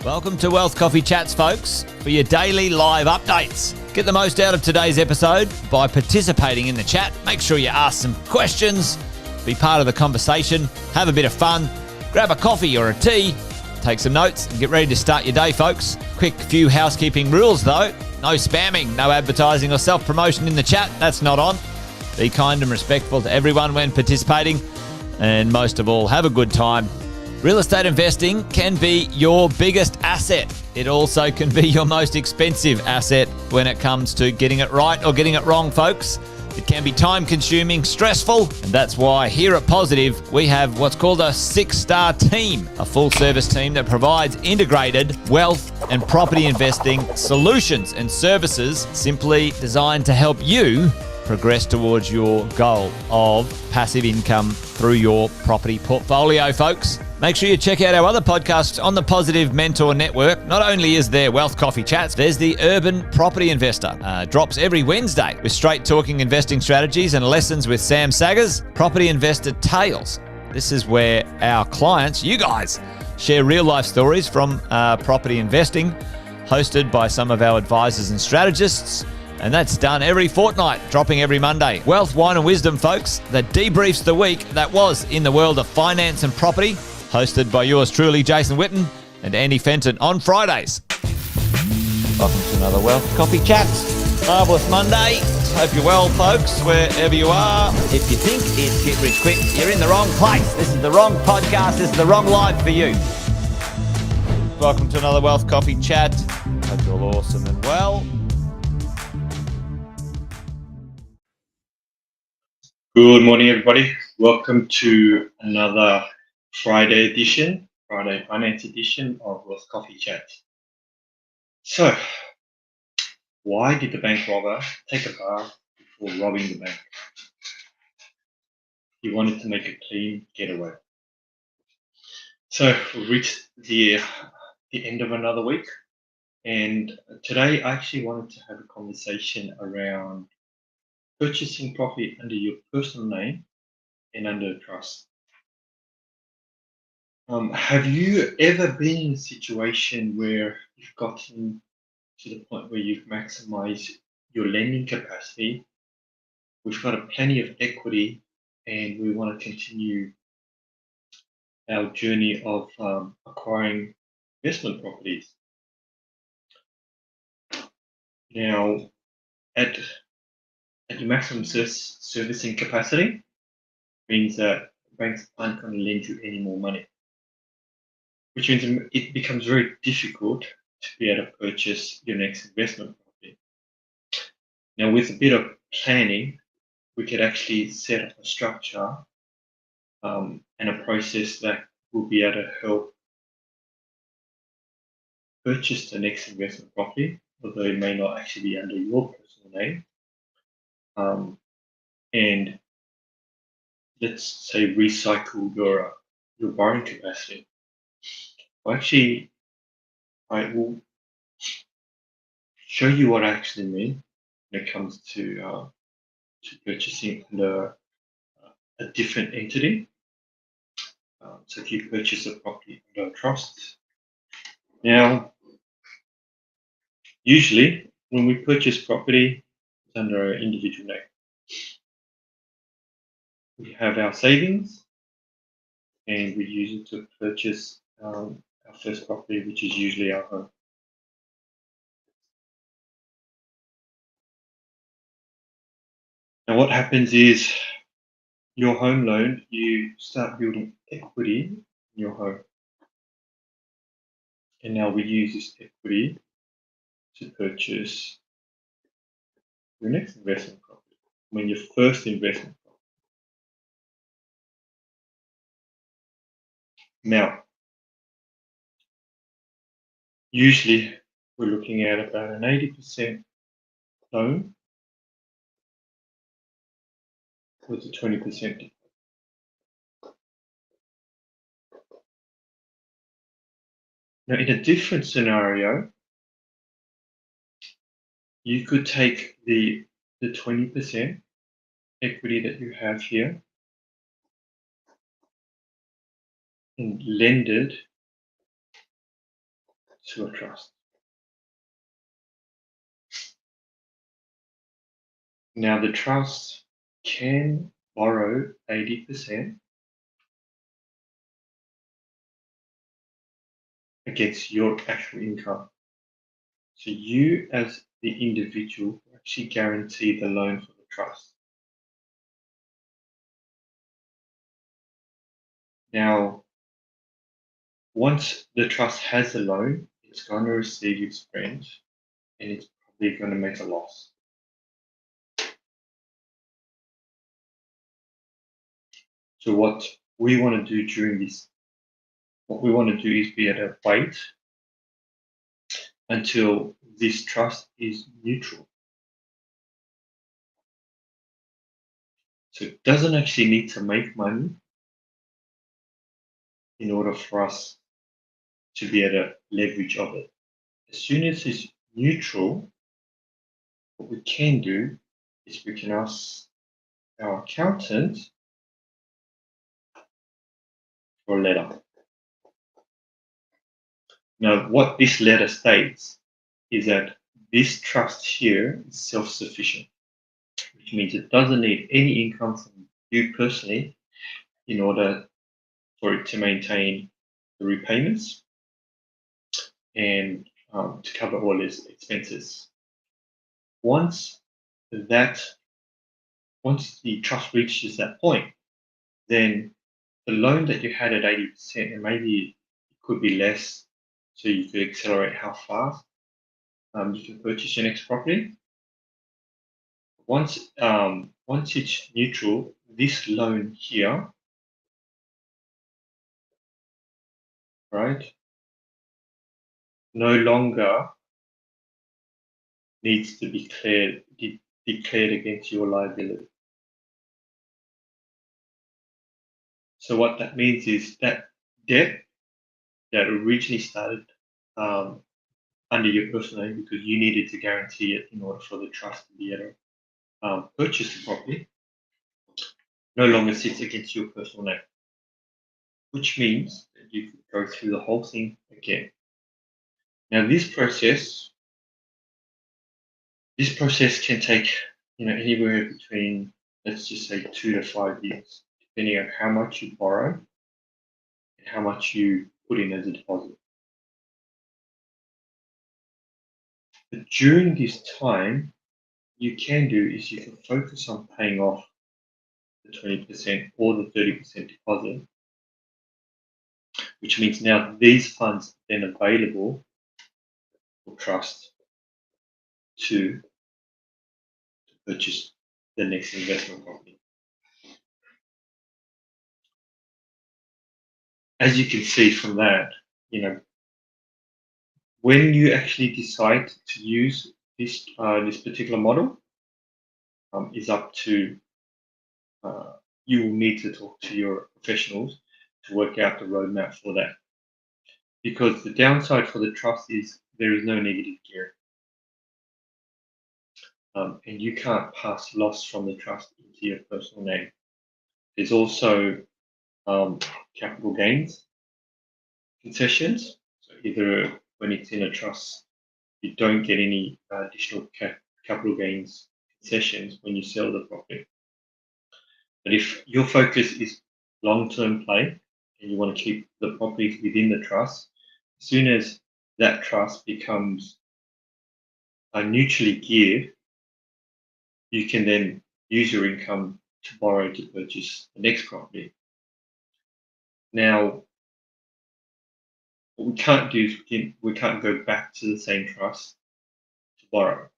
Welcome to Wealth Coffee Chats, folks, for your daily live updates. Get the most out of today's episode by participating in the chat. Make sure you ask some questions, be part of the conversation, have a bit of fun, grab a coffee or a tea, take some notes, and get ready to start your day, folks. Quick few housekeeping rules, though. No spamming, no advertising or self-promotion in the chat. That's not on. Be kind and respectful to everyone when participating. And most of all, have a good time. Real estate investing can be your biggest asset. It also can be your most expensive asset when it comes to getting it right or getting it wrong, folks. It can be time-consuming, stressful, and that's why here at Positive, we have what's called a 6-star team, a full-service team that provides integrated wealth and property investing solutions and services simply designed to help you progress towards your goal of passive income through your property portfolio, folks. Make sure you check out our other podcasts on the Positive Mentor Network. Not only is there Wealth Coffee Chats, there's the Urban Property Investor. Drops every Wednesday with straight talking investing strategies and lessons with Sam Saggers. Property Investor Tales. This is where our clients, you guys, share real life stories from property investing, hosted by some of our advisors and strategists. And that's done every fortnight, dropping every Monday. Wealth, Wine and Wisdom, folks, that debriefs the week that was in the world of finance and property, hosted by yours truly, Jason Witten and Andy Fenton on Fridays. Welcome to another Wealth Coffee Chats. Marvellous Monday. Hope you're well, folks, wherever you are. If you think it's Get Rich Quick, you're in the wrong place. This is the wrong podcast. This is the wrong live for you. Welcome to another Wealth Coffee Chat. Hope you're all awesome and well. Good morning, everybody. Welcome to another Friday finance edition of Wealth Coffee Chat. So, why did the bank robber take a bath before robbing the bank? He wanted to make a clean getaway. So, we've reached the end of another week, and today I actually wanted to have a conversation around purchasing property under your personal name and under a trust. Have you ever been in a situation where you've gotten to the point where you've maximized your lending capacity? We've got plenty of equity and we want to continue our journey of acquiring investment properties. Now, at your maximum servicing capacity means that banks aren't going to lend you any more money, which means it becomes very difficult to be able to purchase your next investment property. Now, with a bit of planning, we could actually set up a structure and a process that will be able to help purchase the next investment property, although it may not actually be under your personal name. And let's say recycle your borrowing capacity. Well, actually, I will show you what I actually mean when it comes to purchasing under a different entity. So if you purchase a property under a trust. Now, usually when we purchase property, it's under our individual name. We have our savings and we use it to purchase our first property, which is usually our home. Now what happens is your home loan, you start building equity in your home. And now we use this equity to purchase your next investment property, your first investment property. Now, usually we're looking at about an 80% loan with a 20%. Now, in a different scenario, you could take the 20% equity that you have here and lend it to a trust. Now, the trust can borrow 80% against your actual income. So you, as the individual, actually guarantee the loan for the trust. Now, once the trust has a loan, it's going to receive its rent and it's probably going to make a loss. So what we want to do during this, what we want to do is be able to wait until this trust is neutral. So it doesn't actually need to make money in order for us to be able to leverage of it. As soon as it's neutral, what we can do is we can ask our accountant for a letter. Now, what this letter states is that this trust here is self-sufficient, which means it doesn't need any income from you personally in order for it to maintain the repayments and to cover all its expenses. Once the trust reaches that point, then the loan that you had at 80%, and maybe it could be less, so you could accelerate how fast you can purchase your next property. Once it's neutral, this loan here, right, no longer needs to be declared against your liability. So what that means is that debt that originally started under your personal name because you needed to guarantee it in order for the trust to be able to purchase the property, no longer sits against your personal name, which means that you could go through the whole thing again. Now, this process can take anywhere between, let's just say, 2 to 5 years, depending on how much you borrow and how much you put in as a deposit. But during this time, you can focus on paying off the 20% or the 30% deposit, which means now these funds are then available for trust to purchase the next investment property. As you can see from that, when you actually decide to use this particular model, is up to you will need to talk to your professionals to work out the roadmap for that. Because the downside for the trust is there is no negative gearing. And you can't pass loss from the trust into your personal name. There's also capital gains concessions. So either when it's in a trust, you don't get any additional capital gains concessions when you sell the property. But if your focus is long-term play and you want to keep the properties within the trust, as soon as that trust becomes neutrally geared, you can then use your income to borrow to purchase the next property. Now, what we can't do is we can't go back to the same trust to borrow.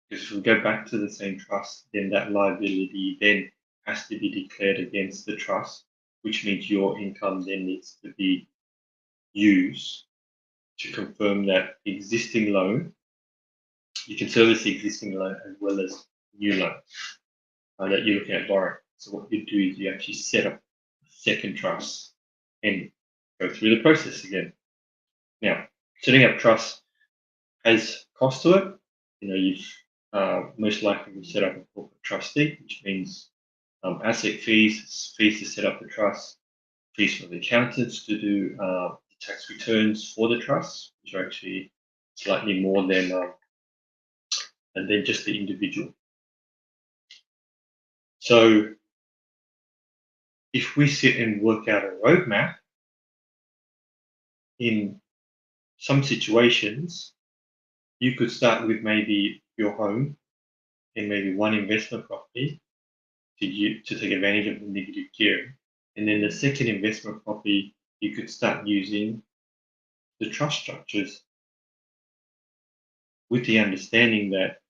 Because if we go back to the same trust, then that liability then has to be declared against the trust, which means your income then needs to be used to confirm that the existing loan, you can service the existing loan as well as new loan that you're looking at borrowing. So what you do is you actually set up a second trust and go through the process again. Now, setting up trust has cost to it. You've most likely set up a corporate trustee, which means asset fees to set up the trust, fees for the accountants to do tax returns for the trust, which are actually slightly more than just the individual. So if we sit and work out a roadmap, in some situations, you could start with maybe your home and maybe one investment property to take advantage of the negative gearing. And then the second investment property, you could start using the trust structures with the understanding that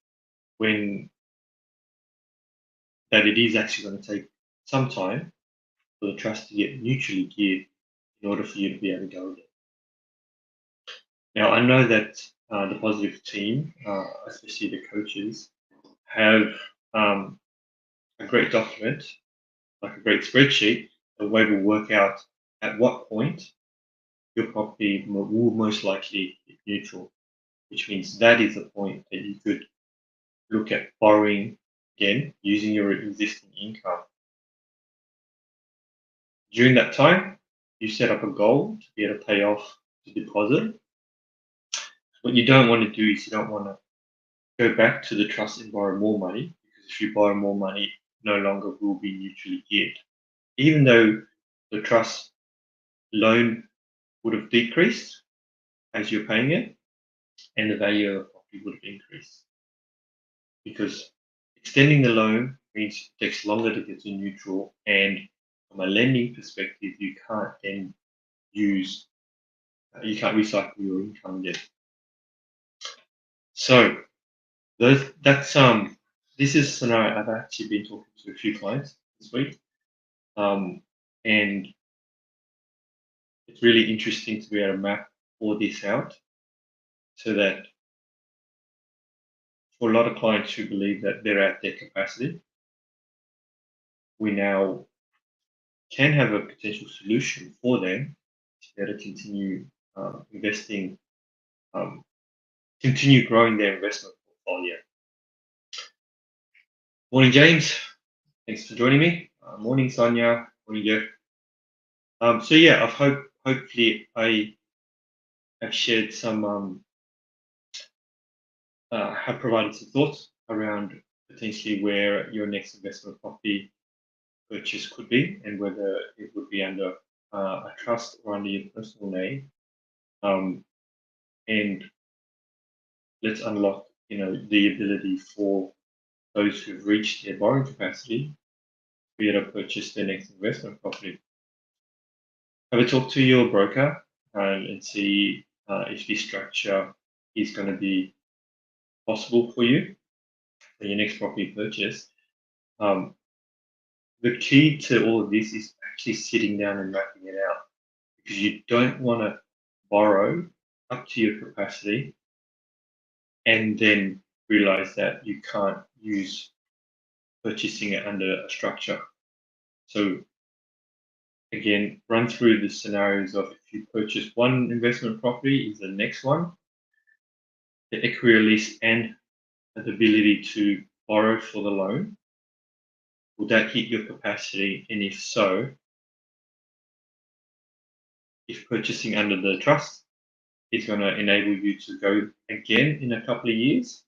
it is actually going to take some time for the trust to get neutrally geared in order for you to be able to go with it. Now, I know that the positive team, especially the coaches, have a great document, like a great spreadsheet, a way to work out at what point your property will most likely be neutral, which means that is the point that you could look at borrowing again using your existing income. During that time, you set up a goal to be able to pay off the deposit. What you don't want to do is you don't want to go back to the trust and borrow more money, because if you borrow more money, no longer will be neutrally geared. Even though the trust loan would have decreased as you're paying it, and the value of the property would have increased. Because extending the loan means it takes longer to get to neutral, and from a lending perspective, you can't then you can't recycle your income yet. So this is a scenario I've actually been talking to a few clients this week, and it's really interesting to be able to map all this out, so that for a lot of clients who believe that they're at their capacity, we now can have a potential solution for them to be able to continue investing, continue growing their investment portfolio. Morning, James. Thanks for joining me. Morning, Sonia. Morning, Jeff. So yeah, hopefully I have shared some, have provided some thoughts around potentially where your next investment property purchase could be, and whether it would be under a trust or under your personal name. And let's unlock, the ability for those who've reached their borrowing capacity to be able to purchase their next investment property. Have a talk to your broker and see if this structure is going to be possible for you for your next property purchase. The key to all of this is actually sitting down and mapping it out, because you don't want to borrow up to your capacity and then realize that you can't use purchasing it under a structure. So again, run through the scenarios of, if you purchase one investment property, is the next one the equity release and the ability to borrow for the loan? Will that hit your capacity? And if so, if purchasing under the trust is going to enable you to go again in a couple of years,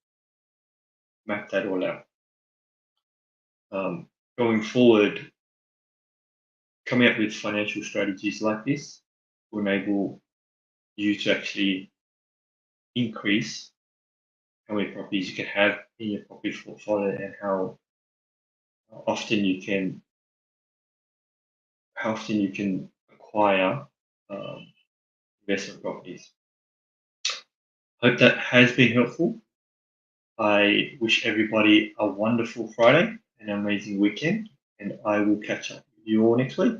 map that all out. Going forward, coming up with financial strategies like this will enable you to actually increase how many properties you can have in your property portfolio, and how often you can acquire investment properties. Hope that has been helpful. I wish everybody a wonderful Friday and an amazing weekend, and I will catch up with you all next week.